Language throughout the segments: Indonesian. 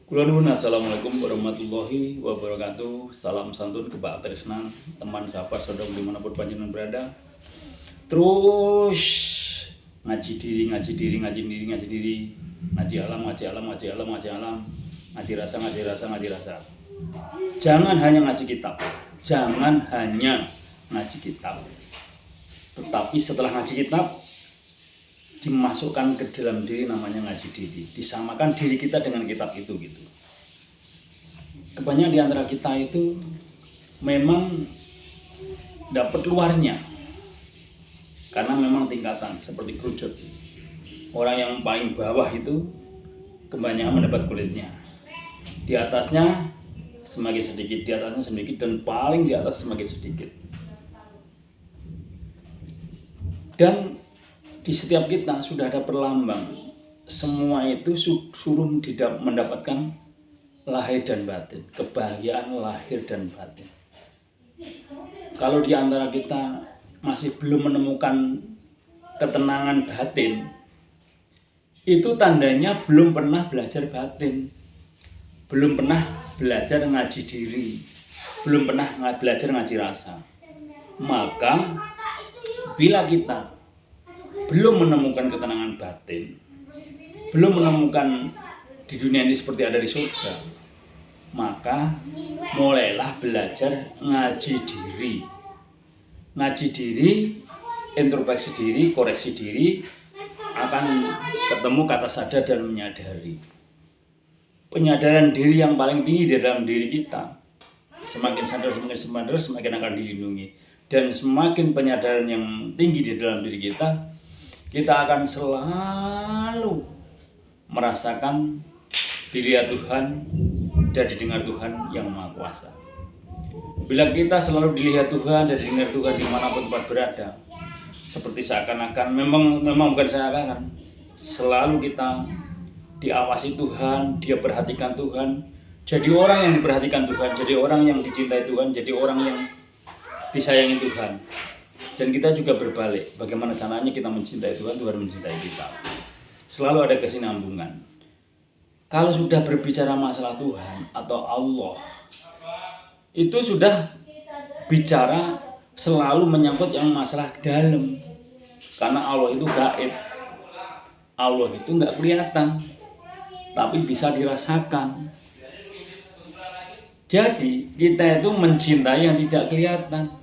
Kula nuwun, assalamualaikum warahmatullahi wabarakatuh. Salam santun kebak tresnan, teman sahabat saudara dimanapun panjenengan berada. Terus ngaji diri, ngaji diri, ngaji diri, ngaji diri, ngaji alam, ngaji alam, ngaji alam, ngaji alam, ngaji rasa, ngaji rasa, ngaji rasa. Jangan hanya ngaji kitab, jangan hanya ngaji kitab. Tetapi setelah ngaji kitab, dimasukkan ke dalam diri namanya ngaji diri, disamakan diri kita dengan kitab itu gitu. Kebanyakan di antara kita itu memang dapat luarnya karena memang tingkatan seperti kerucut. Orang yang paling bawah itu kebanyakan mendapat kulitnya, di atasnya semakin sedikit, di atasnya sedikit, dan paling di atas semakin sedikit. Dan di setiap kita sudah ada perlambang, semua itu suruh mendapatkan lahir dan batin, kebahagiaan lahir dan batin. Kalau di antara kita masih belum menemukan ketenangan batin, itu tandanya belum pernah belajar batin, belum pernah belajar ngaji diri, belum pernah belajar ngaji rasa. Maka bila kita belum menemukan ketenangan batin, belum menemukan di dunia ini seperti ada di surga, maka mulailah belajar ngaji diri. Ngaji diri, introspeksi diri, koreksi diri, akan ketemu kata sadar dan menyadari. Penyadaran diri yang paling tinggi di dalam diri kita. Semakin sadar, semakin akan dilindungi. Dan semakin penyadaran yang tinggi di dalam diri kita akan selalu merasakan dilihat Tuhan dan didengar Tuhan yang Maha Kuasa. Bila kita selalu dilihat Tuhan dan didengar Tuhan dimanapun tempat berada, seperti seakan-akan, memang bukan seakan-akan, selalu kita diawasi Tuhan, dia perhatikan Tuhan, jadi orang yang diperhatikan Tuhan, jadi orang yang dicintai Tuhan, jadi orang yang disayangi Tuhan. Dan kita juga berbalik, bagaimana caranya kita mencintai Tuhan, Tuhan mencintai kita. Selalu ada kesinambungan. Kalau sudah berbicara masalah Tuhan atau Allah, itu sudah bicara selalu menyangkut yang masalah dalam. Karena Allah itu gaib, Allah itu nggak kelihatan, tapi bisa dirasakan. Jadi kita itu mencintai yang tidak kelihatan,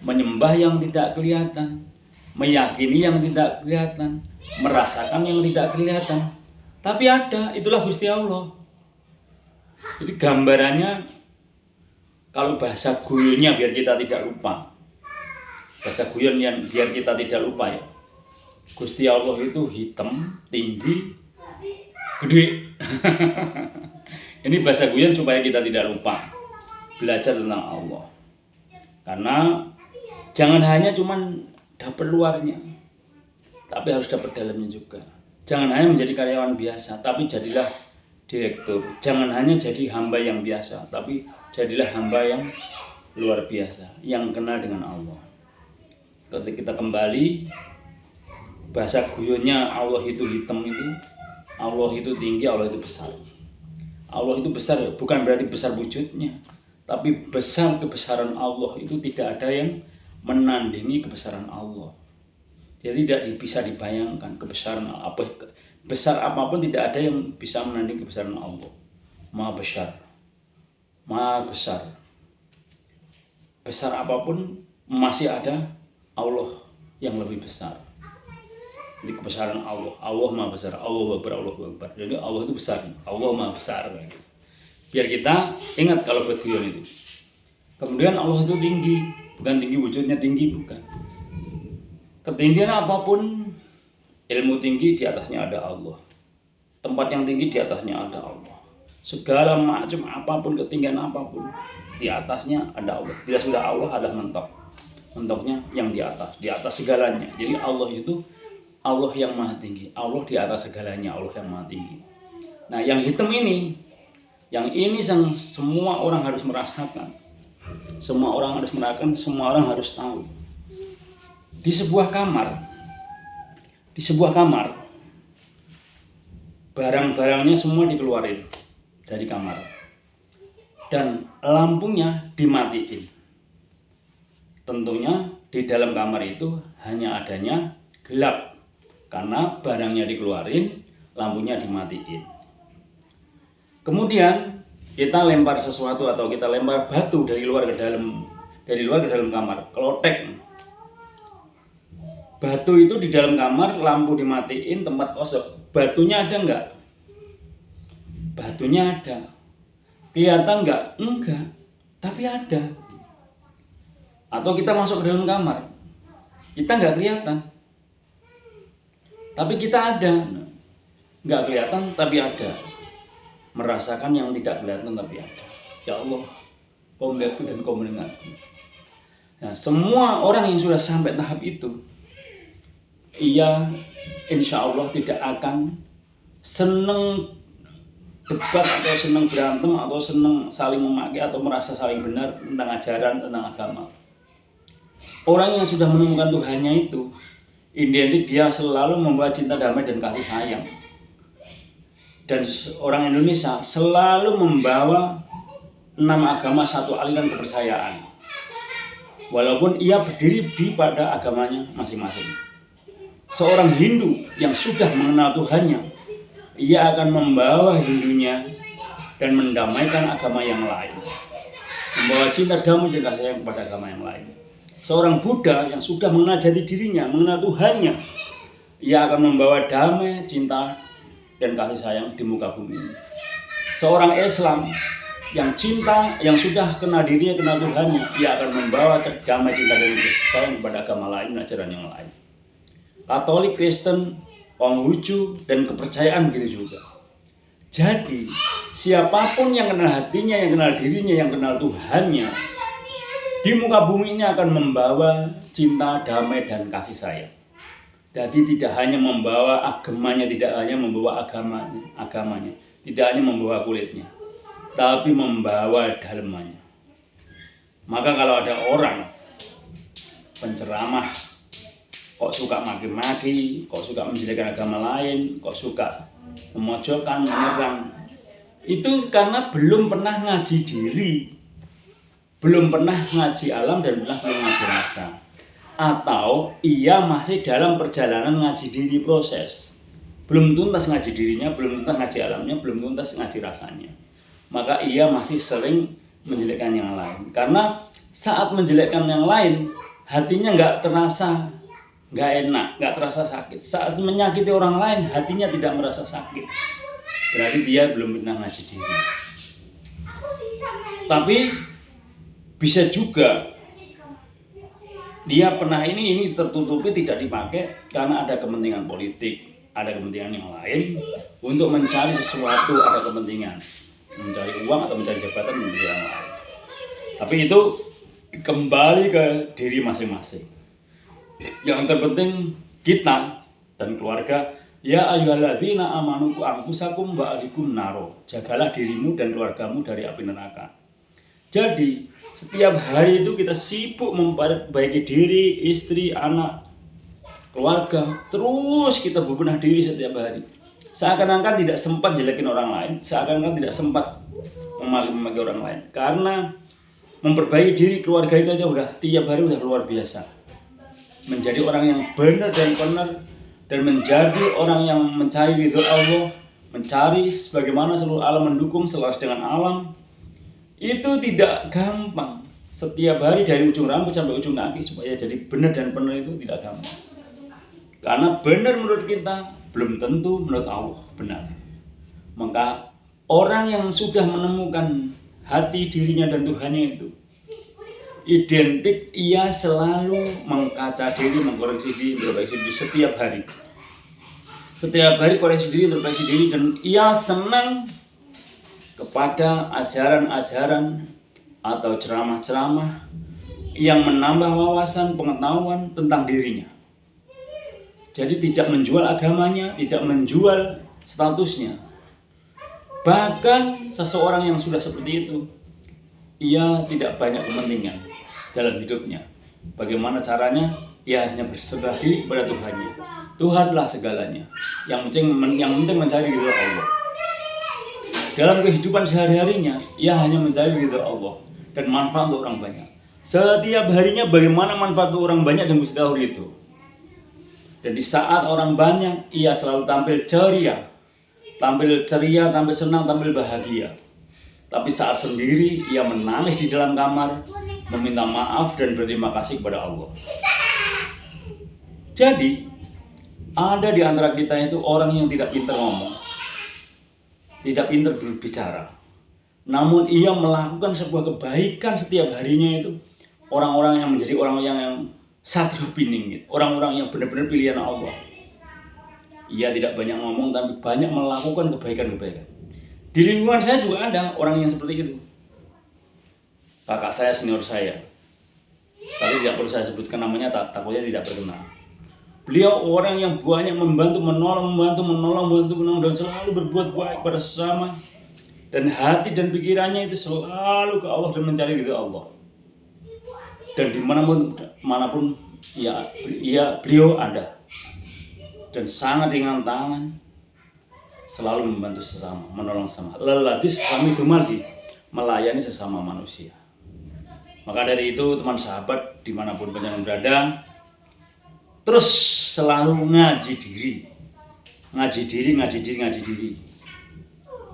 menyembah yang tidak kelihatan, meyakini yang tidak kelihatan, merasakan yang tidak kelihatan. Tapi ada, itulah Gusti Allah. Jadi gambarannya, kalau bahasa guyonnya biar kita tidak lupa. Bahasa guyon yang biar kita tidak lupa ya. Gusti Allah itu hitam, tinggi, gede. Ini bahasa guyon supaya kita tidak lupa belajar tentang Allah. Karena jangan hanya cuman dapat luarnya, tapi harus dapat dalamnya juga. Jangan hanya menjadi karyawan biasa, tapi jadilah direktur. Jangan hanya jadi hamba yang biasa, tapi jadilah hamba yang luar biasa, yang kenal dengan Allah. Ketika kita kembali, bahasa guyonnya Allah itu hitam itu, Allah itu tinggi, Allah itu besar. Allah itu besar, bukan berarti besar wujudnya, tapi besar kebesaran Allah itu tidak ada yang menandingi kebesaran Allah. Jadi tidak bisa dibayangkan kebesaran apa, besar apapun tidak ada yang bisa menandingi kebesaran Allah. Maha besar, maha besar. Besar apapun masih ada Allah yang lebih besar. Jadi kebesaran Allah, Allah maha besar, Allah Akbar, Allah Akbar. Jadi Allah itu besar, Allah maha besar. Biar kita ingat kalau buat guyon itu. Kemudian Allah itu tinggi, bukan tinggi wujudnya tinggi, bukan. Ketinggian apapun, ilmu tinggi di atasnya ada Allah. Tempat yang tinggi di atasnya ada Allah. Segala macam apapun, ketinggian apapun, di atasnya ada Allah. Tidak sudah Allah ada mentok. Mentoknya yang di atas segalanya. Jadi Allah itu Allah yang maha tinggi. Allah di atas segalanya, Allah yang maha tinggi. Nah yang hitam ini, yang ini semua orang harus merasakan. Semua orang harus merasakan, semua orang harus tahu. Di sebuah kamar, barang-barangnya semua dikeluarin. dari kamar dan lampunya dimatiin. Tentunya di dalam kamar itu hanya adanya gelap karena barangnya dikeluarin, lampunya dimatiin. Kemudian kita lempar sesuatu atau kita lempar batu dari luar ke dalam kamar, kelotek. Batu itu di dalam kamar, lampu dimatiin, tempat kosong. Batunya ada enggak? Batunya ada. Kelihatan enggak? Enggak. Tapi ada. Atau kita masuk ke dalam kamar, kita enggak kelihatan. Tapi kita ada. Enggak kelihatan tapi ada. Merasakan yang tidak kelihatan tapi ada. Ya Allah, Kau melihatku dan Kau mendengarku. Nah, semua orang yang sudah sampai tahap itu, ia insya Allah tidak akan senang debat atau senang berantem atau senang saling memaki atau merasa saling benar tentang ajaran, tentang agama. Orang yang sudah menemukan Tuhannya itu identik dia selalu membawa cinta, damai dan kasih sayang. Dan orang Indonesia selalu membawa 6 agama, 1 aliran kepercayaan. Walaupun ia berdiri pada agamanya masing-masing. Seorang Hindu yang sudah mengenal Tuhannya, ia akan membawa Hindunya dan mendamaikan agama yang lain. Membawa cinta, damai dan kasih sayang kepada agama yang lain. Seorang Buddha yang sudah mengenal jati dirinya, mengenal Tuhannya, ia akan membawa damai, cinta, dan kasih sayang di muka bumi ini. Seorang Islam yang cinta, yang sudah kenal dirinya, kenal Tuhannya, ia akan membawa damai, cinta, dan kasih sayang kepada agama lain dan ajaran yang lain. Katolik, Kristen, Konghucu, dan kepercayaan begitu juga. Jadi, siapapun yang kenal hatinya, yang kenal dirinya, yang kenal Tuhannya, di muka bumi ini akan membawa cinta, damai, dan kasih sayang. Jadi tidak hanya membawa agamanya, tidak hanya membawa agamanya, tidak hanya membawa kulitnya, tapi membawa dalamannya. Maka kalau ada orang penceramah kok suka maki-maki, kok suka menjelekkan agama lain, kok suka memojokkan, menyerang, itu karena belum pernah ngaji diri, belum pernah ngaji alam, dan belum ngaji rasa. Atau ia masih dalam perjalanan ngaji diri proses, belum tuntas ngaji dirinya, belum tuntas ngaji alamnya, belum tuntas ngaji rasanya. Maka ia masih sering menjelekkan yang lain. Karena saat menjelekkan yang lain, hatinya nggak terasa nggak enak, nggak terasa sakit. Saat menyakiti orang lain, hatinya tidak merasa sakit. Berarti dia belum pernah ngaji diri. Tapi bisa juga dia pernah ini tertutupi, tidak dipakai karena ada kepentingan politik, ada kepentingan yang lain untuk mencari sesuatu, ada kepentingan mencari uang atau mencari jabatan, mencari yang lain. Tapi itu kembali ke diri masing-masing. Yang terpenting kita dan keluarga, ya ayyuhalladzina amanu qu anfusakum wa ahlikum naro. Jagalah dirimu dan keluargamu dari api neraka. Jadi setiap hari itu kita sibuk memperbaiki diri, istri, anak, keluarga. Terus kita berbenah diri setiap hari. Seakan-akan tidak sempat jelekin orang lain, seakan-akan tidak sempat memaki orang lain. Karena memperbaiki diri keluarga itu aja udah tiap hari udah luar biasa. Menjadi orang yang benar dan menjadi orang yang mencari ridho Allah, mencari sebagaimana seluruh alam mendukung, selaras dengan alam. Itu tidak gampang. Setiap hari dari ujung rambut sampai ujung kaki supaya jadi benar dan benar itu tidak gampang. Karena benar menurut kita belum tentu menurut Allah benar. Maka orang yang sudah menemukan hati dirinya dan Tuhannya itu identik ia selalu mengkaca diri, mengkoreksi diri, introspeksi diri setiap hari. Setiap hari koreksi diri, introspeksi diri, dan ia senang kepada ajaran-ajaran atau ceramah-ceramah yang menambah wawasan pengetahuan tentang dirinya. Jadi tidak menjual agamanya, tidak menjual statusnya. Bahkan seseorang yang sudah seperti itu, ia tidak banyak kepentingan dalam hidupnya. Bagaimana caranya? Ia hanya berserah diri kepada Tuhannya. Tuhanlah segalanya. Yang penting mencari ridho Allah. dalam kehidupan sehari-harinya, ia hanya mencari ridha Allah dan manfaat untuk orang banyak. Setiap harinya bagaimana manfaat untuk orang banyak dan Gusti Allah itu. Dan di saat orang banyak, ia selalu tampil ceria, tampil senang, tampil bahagia. Tapi saat sendiri, ia menangis di dalam kamar, meminta maaf dan berterima kasih kepada Allah. Jadi, ada di antara kita itu orang yang tidak pintar ngomong, tidak pintar berbicara. Namun ia melakukan sebuah kebaikan setiap harinya itu. Orang-orang yang menjadi orang yang satru piningit, orang-orang yang benar-benar pilihan Allah. Ia tidak banyak ngomong tapi banyak melakukan kebaikan-kebaikan. Di lingkungan saya juga ada orang yang seperti itu. Kakak saya, senior saya, tapi tidak perlu saya sebutkan namanya, takutnya tidak berkenan. Beliau orang yang banyak membantu, menolong, dan selalu berbuat baik pada sesama. Dan hati dan pikirannya itu selalu ke Allah dan mencari ridha Allah. Dan dimanapun beliau ada. Dan sangat ringan tangan, selalu membantu sesama, menolong sesama. Lelatis kami dumaldi, melayani sesama manusia. Maka dari itu teman sahabat dimanapun panjenengan berada, terus selalu ngaji diri.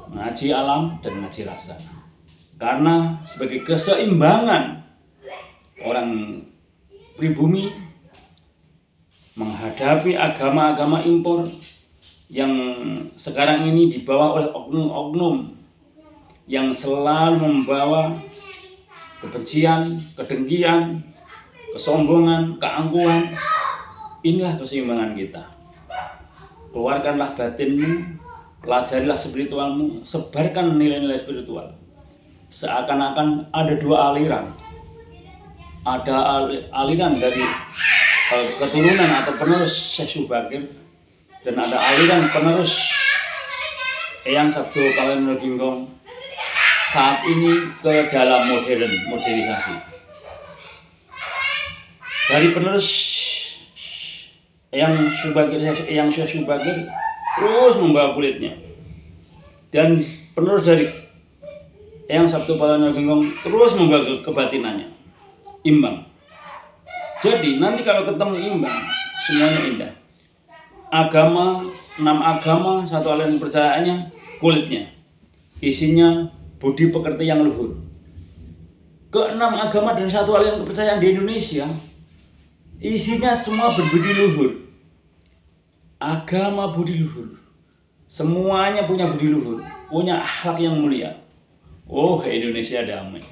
Ngaji alam dan ngaji rasa. Karena sebagai keseimbangan orang pribumi menghadapi agama-agama impor yang sekarang ini dibawa oleh oknum-oknum yang selalu membawa kebencian, kedengkian, kesombongan, keangkuhan. Inilah keseimbangan kita. Keluarkanlah batinmu, pelajarilah spiritualmu, sebarkan nilai-nilai spiritual. Seakan-akan ada dua aliran. Ada aliran dari keturunan atau penerus Syekh Subakir, dan ada aliran penerus Eyang Sabdo Palenur Ginggong saat ini ke dalam modernisasi. Dari penerus Eyang Syekh Subakir terus membawa kulitnya, dan penerus dari Eyang Sabdo Palenur Ginggong terus membawa kebatinannya, imbang. Jadi nanti kalau ketemu imbang, semuanya indah. Agama, 6 agama, satu aliran kepercayaannya, kulitnya. Isinya budi pekerti yang luhur. Ke-6 agama dan satu aliran kepercayaan di Indonesia, isinya semua berbudi luhur. Agama budi luhur. Semuanya punya budi luhur, punya akhlak yang mulia. Oh, Indonesia damai.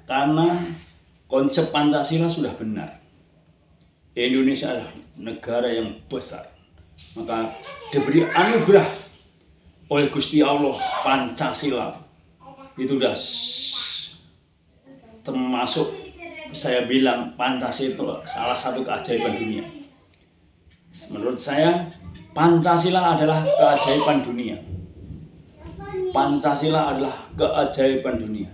Karena konsep Pancasila sudah benar. Indonesia adalah negara yang besar. Maka diberi anugerah oleh Gusti Allah Pancasila. Itu sudah termasuk, saya bilang Pancasila itu salah satu keajaiban dunia. Menurut saya Pancasila adalah keajaiban dunia. Pancasila adalah keajaiban dunia.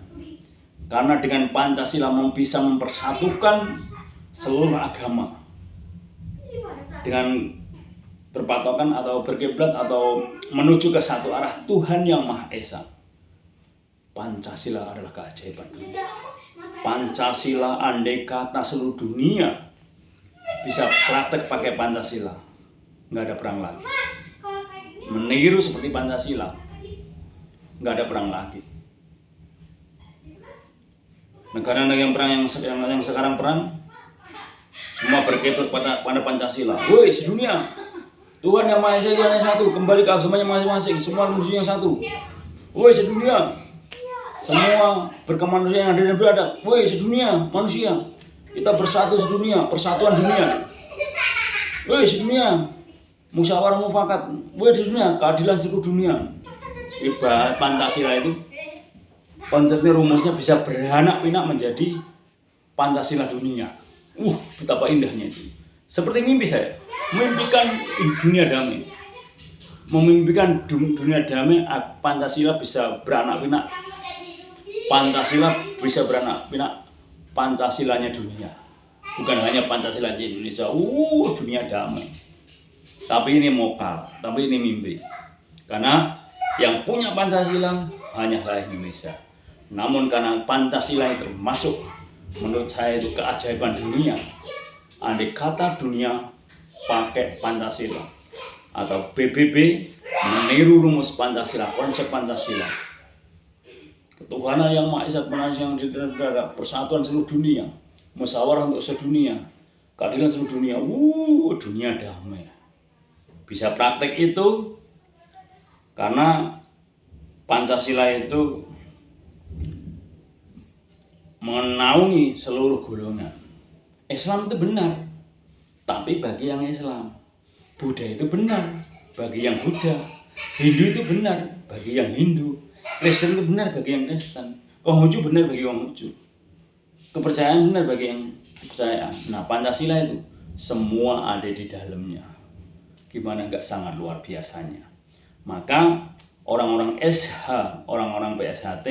Karena dengan Pancasila bisa mempersatukan seluruh agama dengan berpatokan atau berkiblat atau menuju ke satu arah Tuhan yang Maha Esa. Pancasila adalah keajaiban dunia. Pancasila, andai kata seluruh dunia bisa praktek pakai Pancasila, nggak ada perang lagi. Meniru seperti Pancasila, nggak ada perang lagi. Negara-negara yang sekarang perang, semua berkiblat pada Pancasila. Woi, sedunia, Tuhan yang Maha Esa, Tuhan yang satu, kembali ke agamanya masing-masing, semua menuju yang satu. Woi, sedunia, semua berkemanusiaan yang ada dan beradab. Woi, sedunia, manusia, kita bersatu sedunia, persatuan dunia. Woi, sedunia, musyawarah mufakat. Woi, sedunia, keadilan seluruh dunia. Ibarat Pancasila itu konsepnya, rumusnya bisa beranak pinak menjadi Pancasila dunia. Betapa indahnya itu. Seperti mimpi saya, memimpikan dunia damai. Memimpikan dunia damai, Pancasila bisa beranak pinak. Pancasila bisa beranak pinak, Pancasilanya dunia. Bukan hanya Pancasila di Indonesia, dunia damai. Tapi ini mokal, tapi ini mimpi. Karena Yang punya Pancasila hanyalah Indonesia. Namun karena Pancasila itu termasuk menurut saya itu keajaiban dunia. Andai kata dunia pakai Pancasila atau PBB meniru rumus Pancasila, konsep Pancasila, ketuhanan yang Maha Esa, yang didera, persatuan seluruh dunia, musyawarah untuk sedunia, keadilan seluruh dunia, dunia damai. Bisa praktek itu karena Pancasila itu menaungi seluruh golongan. Islam itu benar, tapi bagi yang Islam. Buddha itu benar, bagi yang Buddha. Hindu itu benar, bagi yang Hindu. Kristen itu benar bagi yang Kristen. Konghucu benar bagi Konghucu. Kepercayaan benar bagi yang kepercayaan. Nah, Pancasila itu semua ada di dalamnya. Gimana nggak sangat luar biasanya. Maka orang-orang SH, orang-orang PSHT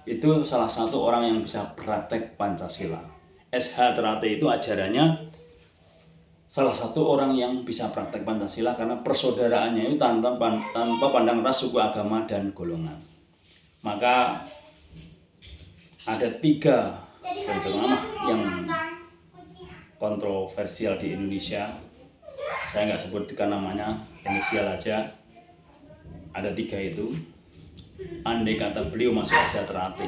itu salah satu orang yang bisa praktek Pancasila. SH Terate itu ajarannya salah satu orang yang bisa praktek Pancasila karena persaudaraannya itu tanpa pandang ras, suku, agama, dan golongan. Maka ada 3 penceramah yang kontroversial di Indonesia. Saya nggak sebutkan namanya, inisial aja. Ada 3 itu. Andai kata beliau masuk Isya Terate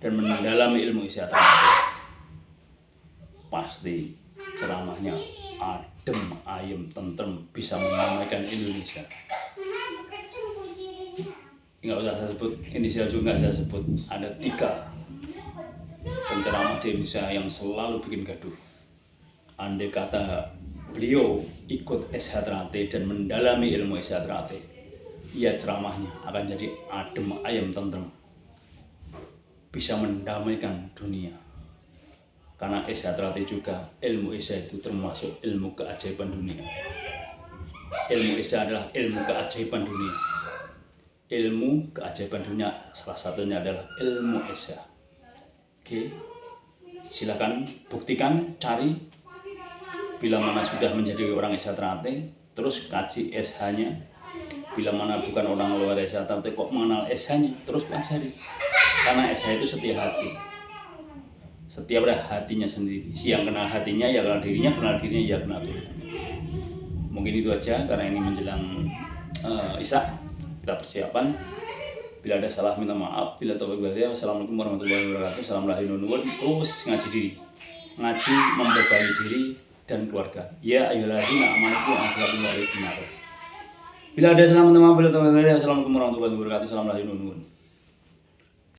dan mendalami ilmu Isya Terate, pasti ceramahnya adem, ayem, tentrem, bisa menamaikan Indonesia. Nggak usah saya sebut, inisial juga nggak saya sebut. Ada 3 penceramah di Indonesia yang selalu bikin gaduh. Andai kata beliau ikut SH Terate dan mendalami ilmu SH Terate, ya ceramahnya akan jadi adem, ayem, tentrem, bisa mendamaikan dunia. Karena SH Terate juga, ilmu SH itu termasuk ilmu keajaiban dunia. Ilmu SH adalah ilmu keajaiban dunia. Ilmu keajaiban dunia salah satunya adalah ilmu SH. Oke, silakan buktikan, cari. Bila mana sudah menjadi orang SH Terate, terus kaji SH-nya. Bila mana bukan orang luar SH Terate kok mengenal SH-nya, terus pelajari. Karena SH itu setia hati. Setiap pada hatinya sendiri. Si yang kenal hatinya ya kenal dirinya ya kenal Tuhan. Mungkin itu aja karena ini menjelang Isya. Kita persiapan. Bila ada salah minta maaf. Bila taufik walhidayah. Wassalamualaikum warahmatullahi wabarakatuh. Assalamualaikum. Terus ngaji diri. Ngaji memperbaiki diri dan keluarga. Ya ayyuhalladzina amanu anfusakum wa ahlikum nar. Bila ada salah minta maaf. Bila taufik walhidayah. Wassalamualaikum warahmatullahi wabarakatuh. Assalamualaikum.